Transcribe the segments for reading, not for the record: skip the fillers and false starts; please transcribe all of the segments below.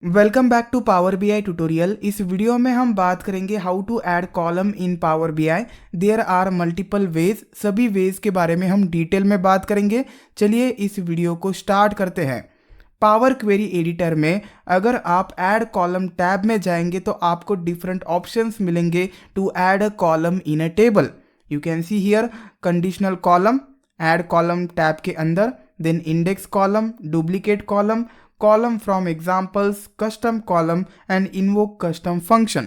Welcome back to Power B I tutorial. इस video में हम बात करेंगे how to add column in Power B I. There are multiple ways, सभी ways के बारे में हम डिटेल में बात करेंगे। चलिए इस वीडियो को स्टार्ट करते हैं। पावर क्वेरी एडिटर में अगर आप ऐड कॉलम टैब में जाएंगे तो आपको डिफरेंट ऑप्शंस मिलेंगे to add a column in a table. You can see here conditional column, add column tab के अंदर, then index column, duplicate column, column from examples, custom column and invoke custom function.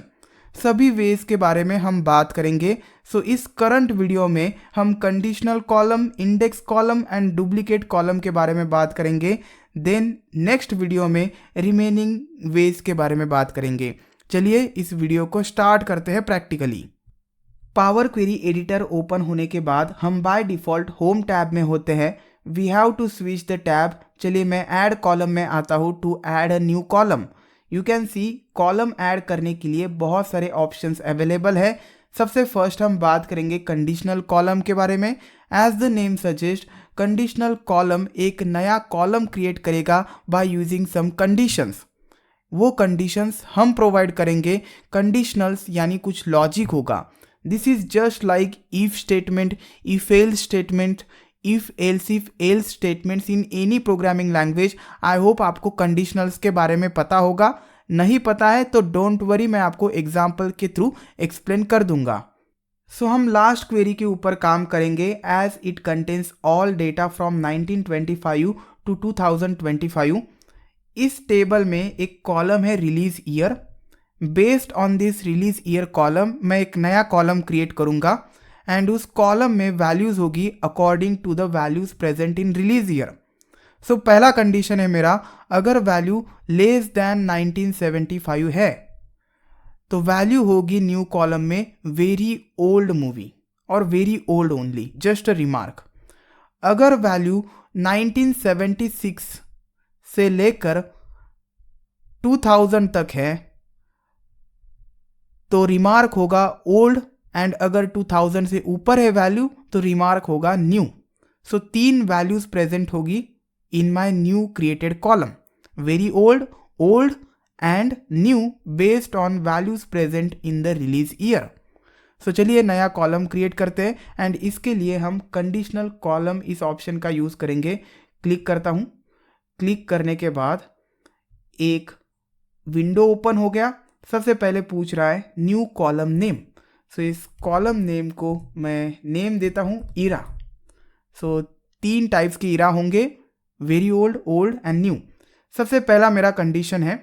सभी ways के बारे में हम बात करेंगे। इस करंट वीडियो में हम conditional column, index column and duplicate column के बारे में बात करेंगे। देन नेक्स्ट वीडियो में रिमेनिंग वेज के बारे में बात करेंगे। चलिए इस वीडियो को स्टार्ट करते हैं practically. Power query editor open होने के बाद हम बाय डिफ़ॉल्ट होम टैब में होते हैं। We have to switch the tab. चलिए मैं ऐड कॉलम में आता हूँ to add a new column. You can see column add करने के लिए बहुत सारे ऑप्शंस अवेलेबल है। सबसे फर्स्ट हम बात करेंगे कंडीशनल कॉलम के बारे में। As the name suggest, conditional column एक नया कॉलम क्रिएट करेगा बाय यूजिंग सम कंडीशंस। वो कंडीशंस हम प्रोवाइड करेंगे। कंडीशनल्स यानी कुछ लॉजिक होगा। This is just like if statement, if else statement, if else statements in any programming language. I hope आपको कंडीशनल्स के बारे में पता होगा। नहीं पता है तो डोंट वरी, मैं आपको एग्जाम्पल के थ्रू एक्सप्लेन कर दूंगा। हम लास्ट क्वेरी के ऊपर काम करेंगे। As it contains all data from 1925 to 2025। इस टेबल में एक कॉलम है release year. Based on this release year column मैं एक नया कॉलम क्रिएट करूंगा एंड उस कॉलम में वैल्यूज होगी according to the values present in release year. पहला कंडीशन है मेरा, अगर वैल्यू लेस देन 1975 है तो वैल्यू होगी न्यू कॉलम में वेरी ओल्ड मूवी और very old only. Just a remark, अगर वैल्यू 1976 से लेकर 2000 तक है तो रिमार्क होगा ओल्ड, एंड अगर 2000 से ऊपर है वैल्यू तो रिमार्क होगा न्यू। तीन वैल्यूज प्रेजेंट होगी in my new created column, very old, old and new, based on values present in the release year. चलिए नया कॉलम क्रिएट करते हैं एंड इसके लिए हम कंडीशनल कॉलम इस ऑप्शन का यूज करेंगे। क्लिक करता हूं। क्लिक करने के बाद एक विंडो ओपन हो गया। सबसे पहले पूछ रहा है न्यू कॉलम नेम। इस कॉलम नेम को मैं नेम देता हूं इरा। तीन टाइप्स के इरा होंगे, very old, old and new. सबसे पहला मेरा कंडीशन है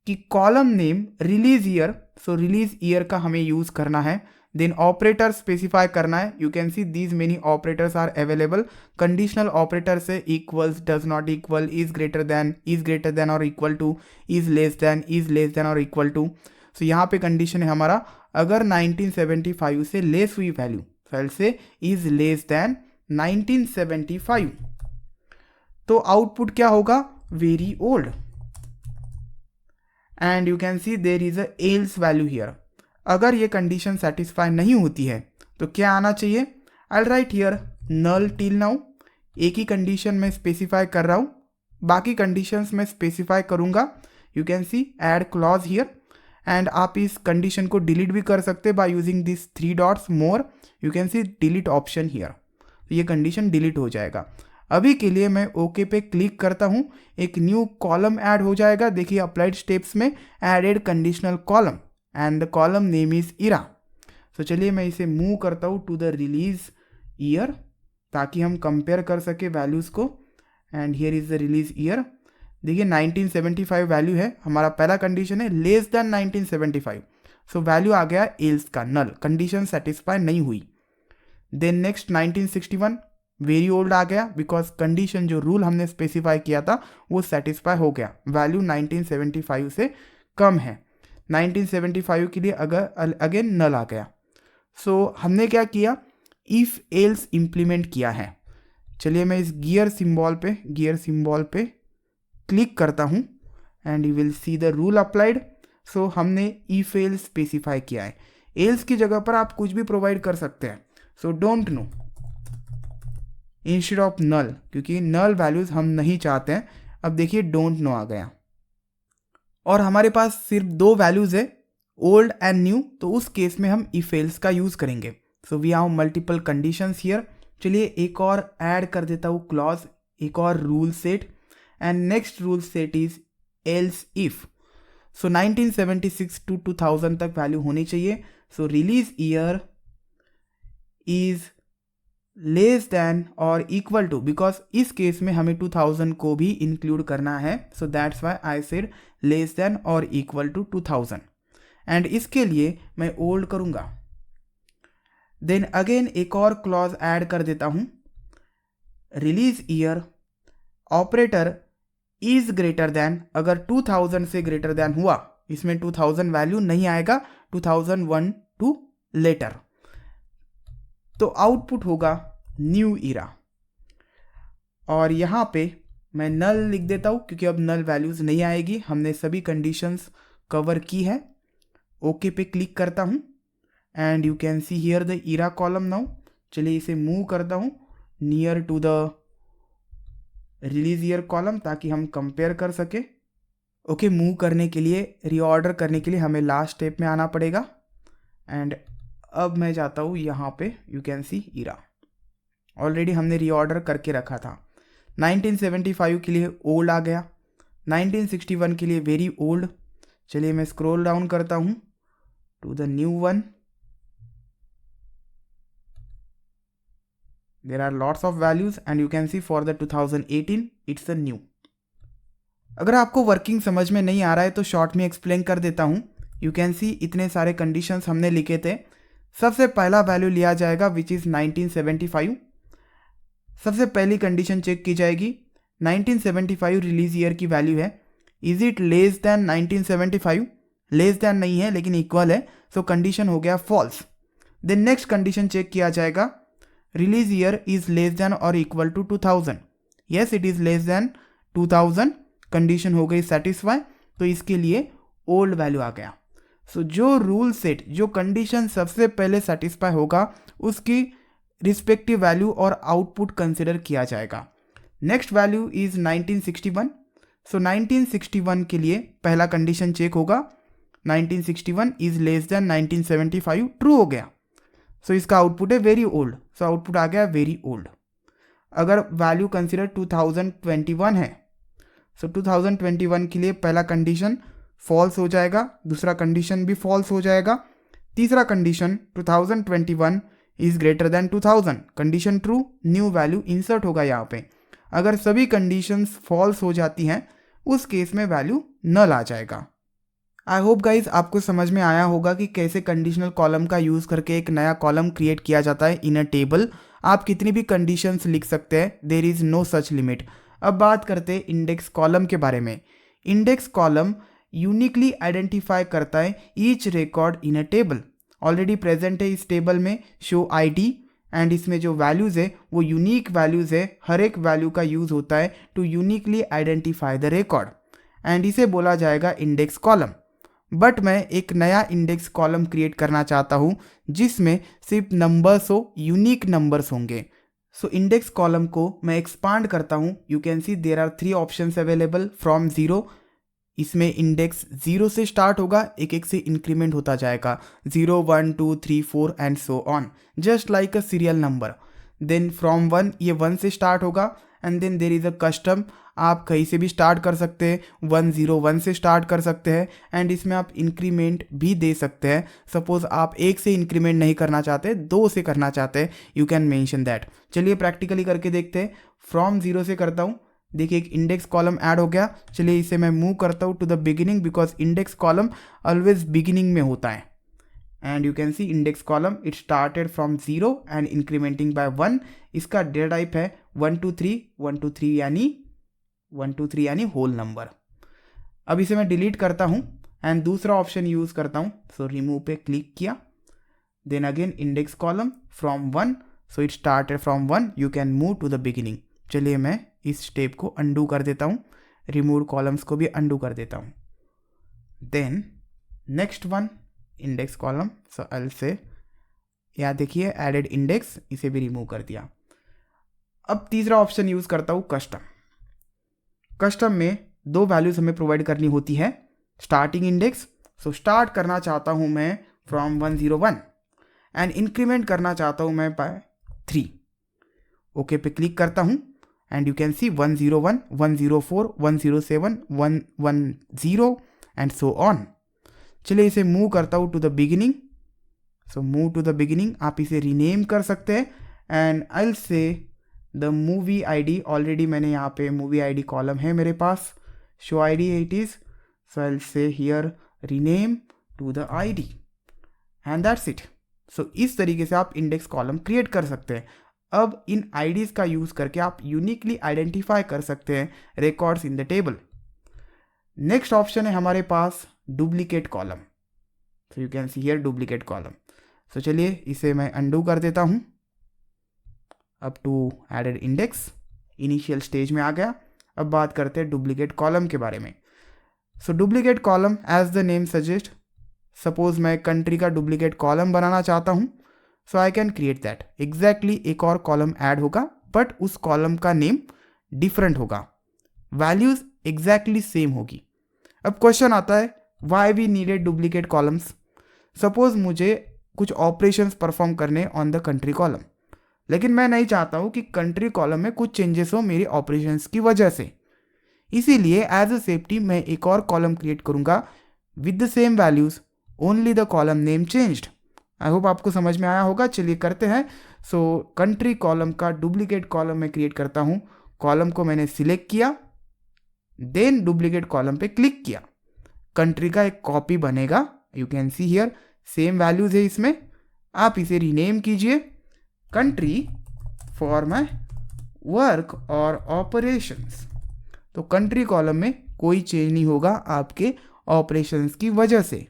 कि column name release year, release year का हमें यूज करना है। देन ऑपरेटर स्पेसिफाई करना है। You can see these many operators are available. Conditional operator से equals, does not equal, is greater than और equal to, is less than और equal to. यहाँ पे कंडीशन है हमारा, अगर 1975 से लेस हुई वैल्यू, फिर से इज लेस देन 1975, तो आउटपुट क्या होगा, very old. And you can C there is a else value here. अगर ये कंडीशन सेटिस्फाई नहीं होती है तो क्या आना चाहिए, I write here null till now. एक ही कंडीशन में स्पेसिफाई कर रहा हूँ, बाकी कंडीशंस में स्पेसिफाई करूँगा। You can C add clause here, and आप इस कंडीशन को डिलीट भी कर सकते by using this 3 dots more. You can C delete option here, तो ये कंडीशन डिलीट हो जाएगा। अभी के लिए मैं ओके पे क्लिक करता हूँ, एक न्यू कॉलम ऐड हो जाएगा। देखिए अप्लाइड स्टेप्स में added conditional column and the column name is इरा। चलिए मैं इसे मूव करता हूँ टू द रिलीज ईयर ताकि हम कंपेयर कर सके वैल्यूज़ को। And here is the release year. देखिए 1975 वैल्यू है, हमारा पहला कंडीशन है लेस देन 1975, वैल्यू आ गया एल्स का, नल, कंडीशन सेटिस्फाई नहीं हुई। देन नेक्स्ट 1961 वेरी ओल्ड आ गया, बिकॉज कंडीशन जो रूल हमने स्पेसिफाई किया था वो सेटिस्फाई हो गया, वैल्यू 1975 से कम है। 1975 के लिए अगर अगेन नल आ गया। हमने क्या किया, इफ एल्स इंप्लीमेंट किया है। चलिए मैं इस गियर सिंबल पे क्लिक करता हूँ and you will see the rule applied. हमने इफ एल्स स्पेसिफाई किया है। एल्स की जगह पर आप कुछ भी प्रोवाइड कर सकते हैं। Don't know instead of null, क्योंकि नल वैल्यूज हम नहीं चाहते हैं। अब देखिए डोंट नो आ गया। और हमारे पास सिर्फ दो वैल्यूज़ है, ओल्ड एंड न्यू, तो उस केस में हम इफ एल्स का यूज़ करेंगे। So we have multiple conditions here. चलिए एक और ऐड कर देता हूँ क्लॉज, एक और rule set, and next rule set is else if. So 1976 to 2000 तक वैल्यू होनी चाहिए। So release year is less than और इक्वल टू, बिकॉज इस केस में हमें 2000 को भी इंक्लूड करना है, so that's why I said less than और इक्वल टू 2000, एंड इसके लिए मैं ओल्ड करूंगा। देन अगेन एक और क्लॉज ऐड कर देता हूं, release year operator is greater then, अगर 2000 से ग्रेटर देन हुआ, इसमें 2000 वैल्यू नहीं आएगा, 2001 टू लेटर, तो आउटपुट होगा न्यू ईरा। और यहाँ पे मैं नल लिख देता हूँ क्योंकि अब नल वैल्यूज नहीं आएगी, हमने सभी कंडीशंस कवर की है। ओके पे क्लिक करता हूँ and you can see here the era column now. चलिए इसे मूव करता हूँ near to the release year column ताकि हम कंपेयर कर सके। ओके, मूव करने के लिए, रीऑर्डर करने के लिए हमें लास्ट स्टेप में आना पड़ेगा, एंड अब मैं जाता हूँ यहाँ पे, you can see era already हमने रीऑर्डर करके रखा था। 1975 के लिए ओल्ड आ गया, 1961 के लिए वेरी ओल्ड। चलिए मैं स्क्रॉल डाउन करता हूँ to the new one. There are lots of values and you can see for the 2018 it's a new। अगर आपको वर्किंग समझ में नहीं आ रहा है तो शॉर्ट में एक्सप्लेन कर देता हूँ। यू कैन सी इतने सारे कंडीशंस हमने लिखे थे। सबसे पहला वैल्यू लिया जाएगा विच इज़ 1975। सबसे पहली कंडीशन चेक की जाएगी, 1975 रिलीज ईयर की वैल्यू है, is it less than 1975? Less than नहीं है लेकिन इक्वल है, सो कंडीशन हो गया false. Then next condition check किया जाएगा, release year is less than और equal to 2000। Yes it is less than 2000, condition हो गई सेटिस्फाई, तो इसके लिए ओल्ड वैल्यू आ गया। सो जो रूल सेट, जो कंडीशन सबसे पहले सेटिस्फाई होगा उसकी रिस्पेक्टिव वैल्यू और आउटपुट कंसिडर किया जाएगा। Next value is 1961। सो 1961 के लिए पहला कंडीशन चेक होगा, 1961 इज लेस देन 1975, ट्रू हो गया, सो इसका आउटपुट है वेरी ओल्ड, सो आउटपुट आ गया वेरी ओल्ड। अगर वैल्यू कंसिडर 2021 है, सो 2021 के लिए पहला कंडीशन फॉल्स हो जाएगा, दूसरा कंडीशन भी फॉल्स हो जाएगा, तीसरा condition 2021 is greater then 2000, condition true, new value insert होगा यहाँ पे। अगर सभी कंडीशंस फॉल्स हो जाती हैं उस केस में वैल्यू नल आ जाएगा। आई होप गाइज आपको समझ में आया होगा कि कैसे कंडीशनल कॉलम का यूज़ करके एक नया कॉलम क्रिएट किया जाता है इन अ टेबल। आप कितनी भी कंडीशंस लिख सकते हैं, there is no such limit. अब बात करते हैं इंडेक्स कॉलम के बारे में। इंडेक्स कॉलम यूनिकली आइडेंटिफाई करता है each record in a table, already present है इस टेबल में, शो आईडी, एंड इसमें जो वैल्यूज़ है वो यूनिक वैल्यूज़ है। हर एक वैल्यू का यूज़ होता है to uniquely identify the record, and इसे बोला जाएगा इंडेक्स कॉलम। बट मैं एक नया इंडेक्स कॉलम क्रिएट करना चाहता हूँ जिसमें सिर्फ नंबर्स हो, यूनिक नंबर्स होंगे। सो इंडेक्स कॉलम को मैं एक्सपांड करता हूँ। You can see there are 3 options available from 0। इसमें इंडेक्स 0 से स्टार्ट होगा, एक एक से इंक्रीमेंट होता जाएगा, 0 1 2 3 4 and so on, just like a serial number. Then from 1 ये 1 से स्टार्ट होगा, and then there is a custom, आप कहीं से भी स्टार्ट कर सकते हैं, 101 से स्टार्ट कर सकते हैं, एंड इसमें आप इंक्रीमेंट भी दे सकते हैं। सपोज आप 1 से इंक्रीमेंट नहीं करना चाहते, 2 से करना चाहते हैं, यू कैन मेंशन दैट। चलिए प्रैक्टिकली करके देखते हैं। फ्रॉम 0 से करता हूँ, देखिए एक इंडेक्स कॉलम ऐड हो गया। चलिए इसे मैं मूव करता हूँ to the beginning, because index column always beginning में होता है। And you can see index column it started from 0 and incrementing by 1। इसका डेटा टाइप है 1 2 3 1 2 3 यानी 1 2 3 यानी होल नंबर। अब इसे मैं डिलीट करता हूँ एंड दूसरा ऑप्शन यूज़ करता हूँ। सो रिमूव पे क्लिक किया, then again index column from 1, so it started from 1, you can move to the beginning. चलिए मैं इस स्टेप को अंडू कर देता हूँ, रिमूव कॉलम्स को भी अंडू कर देता हूँ। Then next one index column, so L से यहाँ देखिए एडेड इंडेक्स, इसे भी रिमूव कर दिया। अब तीसरा ऑप्शन यूज़ करता हूँ कस्टम। कस्टम में 2 वैल्यूज़ हमें प्रोवाइड करनी होती है, स्टार्टिंग इंडेक्स, सो स्टार्ट करना चाहता हूँ मैं फ्रॉम 101 एंड इंक्रीमेंट करना चाहता हूँ मैं बाय 3। ओके पे क्लिक करता हूँ and you can see 101, 104, 107, 110 and so on. चलिए इसे मूव करता हूँ to the beginning. So move to the beginning, आप इसे रीनेम कर सकते हैं and I will say the movie ID. Already मैंने यहाँ पे मूवी आईडी कॉलम है मेरे पास, show ID it is, so I will say here rename to the ID and that's it. So इस तरीके से आप इंडेक्स कॉलम क्रिएट कर सकते हैं। अब इन आईडीज़ का यूज़ करके आप यूनिकली आइडेंटिफाई कर सकते हैं records in the table. Next option है हमारे पास duplicate column. So you can see here duplicate column. So चलिए इसे मैं अंडू कर देता हूँ। अब to added index initial stage में आ गया। अब बात करते हैं डुप्लीकेट कॉलम के बारे में। So duplicate column as the name suggest, suppose मैं कंट्री का डुप्लीकेट कॉलम बनाना चाहता हूँ, so I can create that. Exactly एक और कॉलम ऐड होगा बट उस कॉलम का नेम डिफरेंट होगा, वैल्यूज एग्जैक्टली सेम होगी। अब क्वेश्चन आता है why we needed duplicate columns. Suppose मुझे कुछ ऑपरेशंस परफॉर्म करने ऑन द कंट्री कॉलम, लेकिन मैं नहीं चाहता हूँ कि कंट्री कॉलम में कुछ चेंजेस हो मेरी ऑपरेशंस की वजह से। इसीलिए एज अ सेफ्टी मैं एक और कॉलम क्रिएट करूँगा with the same values, only the column name changed. I hope आपको समझ में आया होगा। चलिए करते हैं। सो कंट्री कॉलम का डुप्लीकेट कॉलम मैं क्रिएट करता हूँ। कॉलम को मैंने सिलेक्ट किया, देन डुप्लीकेट कॉलम पे क्लिक किया, कंट्री का एक कॉपी बनेगा। You can see here same values है इसमें। आप इसे रीनेम कीजिए कंट्री फॉर माई वर्क और ऑपरेशंस। तो कंट्री कॉलम में कोई चेंज नहीं होगा आपके ऑपरेशंस की वजह से।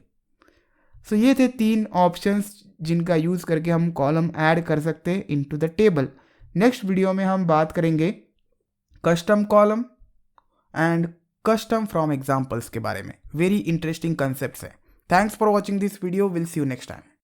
सो ये थे 3 ऑप्शंस जिनका यूज़ करके हम कॉलम ऐड कर सकते हैं into the table. Next video में हम बात करेंगे custom column and custom from examples के बारे में। वेरी इंटरेस्टिंग कंसेप्ट्स है। Thanks for watching this video, will see you next time.